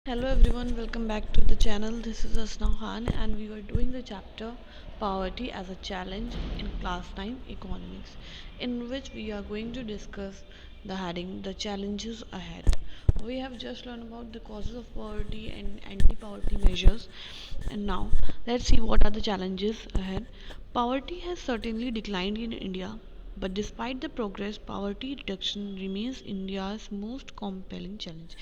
Hello everyone, welcome back to the channel. This is Asna Khan and we were doing the chapter Poverty as a Challenge in Class 9 Economics, in which we are going to discuss the heading The Challenges Ahead. We have just learned about the causes of poverty and anti-poverty measures, and now let's see what are the challenges ahead. Poverty has certainly declined in India, but despite the progress, poverty reduction remains India's most compelling challenge.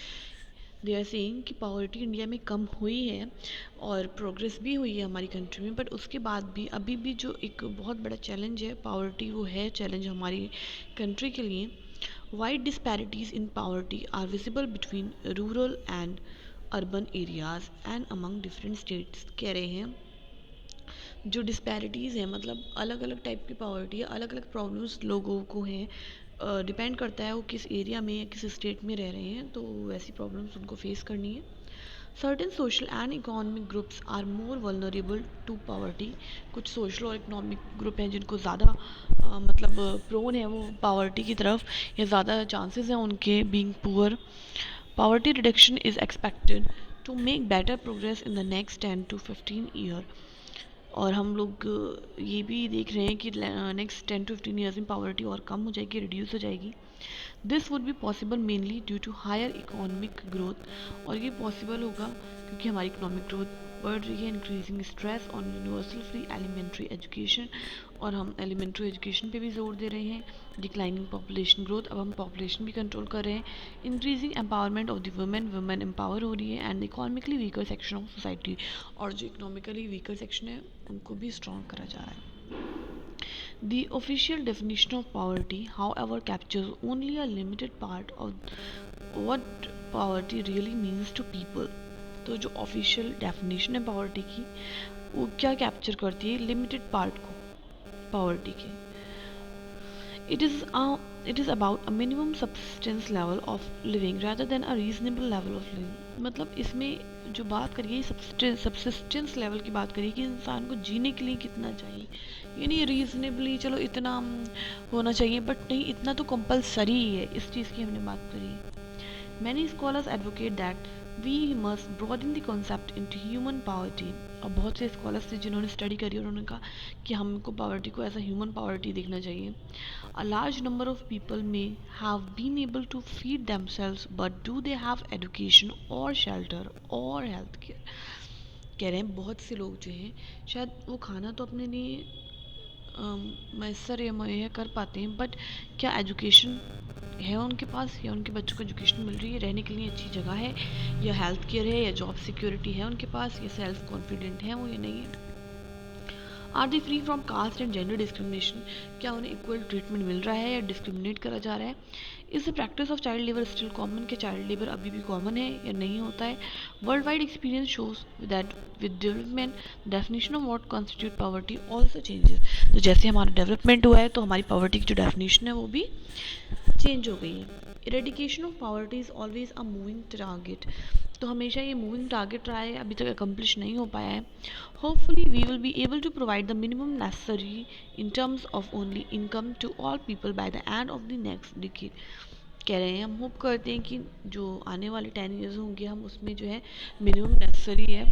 They are saying कि poverty India में कम हुई है और progress भी हुई है हमारी कंट्री में, बट उसके बाद भी अभी भी जो एक बहुत बड़ा चैलेंज है पॉवर्टी, वो है चैलेंज हमारी कंट्री के लिए. Wide disparities in poverty are visible between rural and urban areas and among different states. कह रहे हैं जो डिस्पैरिटीज़ हैं, मतलब अलग अलग टाइप की पॉवर्टी है, अलग अलग प्रॉब्लम्स लोगों को हैं. डिपेंड करता है वो किस एरिया में या किस स्टेट में रह रहे हैं, तो वैसी प्रॉब्लम्स उनको फेस करनी है. Certain social and economic groups are more vulnerable to poverty. कुछ सोशल और इकोनॉमिक ग्रुप हैं जिनको ज़्यादा मतलब प्रोन है वो पॉवर्टी की तरफ, या ज़्यादा चांसेस हैं उनके being poor. Poverty reduction is expected to make better progress in the next 10 to 15 year. और हम लोग ये भी देख रहे हैं कि नेक्स्ट 10 to 15 ईयर्स में पॉवर्टी और कम हो जाएगी, रिड्यूस हो जाएगी. This would be possible mainly due to higher economic growth. और ये पॉसिबल होगा क्योंकि हमारी इकोनॉमिक ग्रोथ बढ़ रही है. Increasing stress on universal free elementary education, और हम एलिमेंट्री एजुकेशन पे भी जोर दे रहे हैं. डिक्लाइनिंग पॉपुलेशन ग्रोथ, अब हम पॉपुलेशन भी कंट्रोल कर रहे हैं. Increasing empowerment of the women, women empower हो रही है. And economically weaker section of society, और जो इकोनॉमिकली वीकर सेक्शन है उनको भी स्ट्रॉन्ग करा जा रहा है. The official definition of poverty, however, captures only a limited part of what poverty really means to people. तो जो ऑफिशियल डेफिनेशन है पावर्टी की, वो क्या कैप्चर करती है? लिमिटेड पार्ट को पावर्टी के. It is it is about a minimum subsistence level of living rather than a reasonable level of living. मतलब इसमें जो बात करिए सबसिस्टेंस लेवल की बात करिए कि इंसान को जीने के लिए कितना चाहिए, यानी रीजनेबली चलो इतना होना चाहिए, बट नहीं इतना तो कंपलसरी ही है. इस चीज़ की हमने बात करी है. Many scholars advocate that we must broaden the concept into human poverty. और बहुत से स्कॉलर्स थे जिन्होंने स्टडी करी और उन्होंने कहा कि हमको पावर्टी को एज अ ह्यूमन पावर्टी देखना चाहिए. A large number of people may have been able to feed themselves, but do they have education or shelter or health care? कह रहे हैं बहुत से लोग जो हैं शायद वो खाना तो अपने लिए मैसर या मुहैया कर पाते हैं, बट क्या एजुकेशन है उनके पास, या उनके बच्चों को एजुकेशन मिल रही है, रहने के लिए अच्छी जगह है, या हेल्थ केयर है, या जॉब सिक्योरिटी है उनके पास, या सेल्फ कॉन्फिडेंट है वो या नहीं है. Are they free from caste and gender discrimination, क्या उन्हें इक्वल ट्रीटमेंट मिल रहा है या डिस्क्रिमिनेट करा जा रहा है. Is the practice of child labour still common, के चाइल्ड लेबर अभी भी कॉमन है या नहीं होता है. World wide experience shows that with development definition of what constitute poverty also changes. तो जैसे हमारा डेवलपमेंट हुआ है तो हमारी पॉवर्टी की जो डेफिनेशन है वो भी चेंज हो गई है. Eradication of poverty is always a moving target. तो हमेशा ये मूविंग टारगेट रहा है, अभी तक अकम्प्लिश नहीं हो पाया है. Hopefully we will be able to provide the minimum necessary in terms of only income to all people by the end of the next decade. कह रहे हैं हम होप करते हैं कि जो आने वाले 10 ईयर्स होंगे हम उसमें जो है मिनिमम नेसेसरी है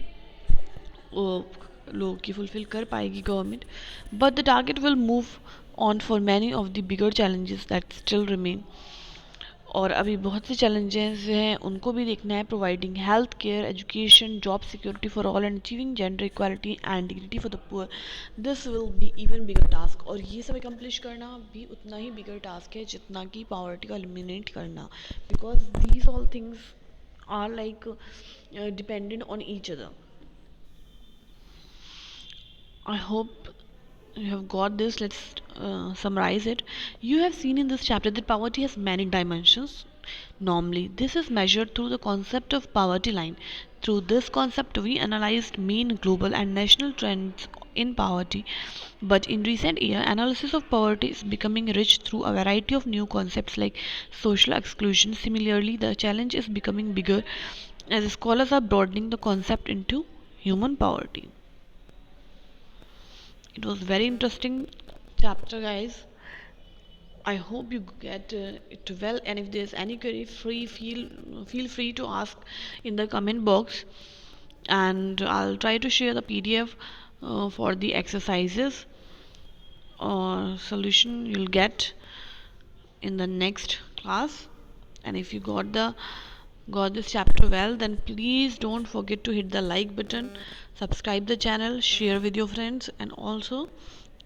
वो लोगों की फुलफिल कर पाएगी government. But the target will move on for many of the bigger challenges that still remain. और अभी बहुत से चैलेंजेस हैं उनको भी देखना है. Providing health care, education, job security for all and achieving gender equality and dignity for the poor. This will be even bigger task. और ये सब अकम्प्लिश करना भी उतना ही बिगर टास्क है जितना कि पॉवर्टी को एलिमिनेट करना, because these all things are like dependent on each other. I hope you have got this. Let's summarize it. You have seen in this chapter that poverty has many dimensions. Normally, this is measured through the concept of poverty line. Through this concept, we analyzed main global and national trends in poverty. But in recent years, analysis of poverty is becoming rich through a variety of new concepts like social exclusion. Similarly, the challenge is becoming bigger as scholars are broadening the concept into human poverty. It was very interesting chapter, guys. I hope you get it well, and if there's any query, feel free to ask in the comment box, and I'll try to share the PDF for the exercises or solution you'll get in the next class. And if you got this chapter well, then please don't forget to hit the like button, subscribe the channel, share with your friends, and also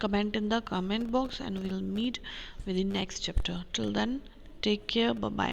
comment in the comment box, and we'll meet with the next chapter. Till then, take care. Bye bye.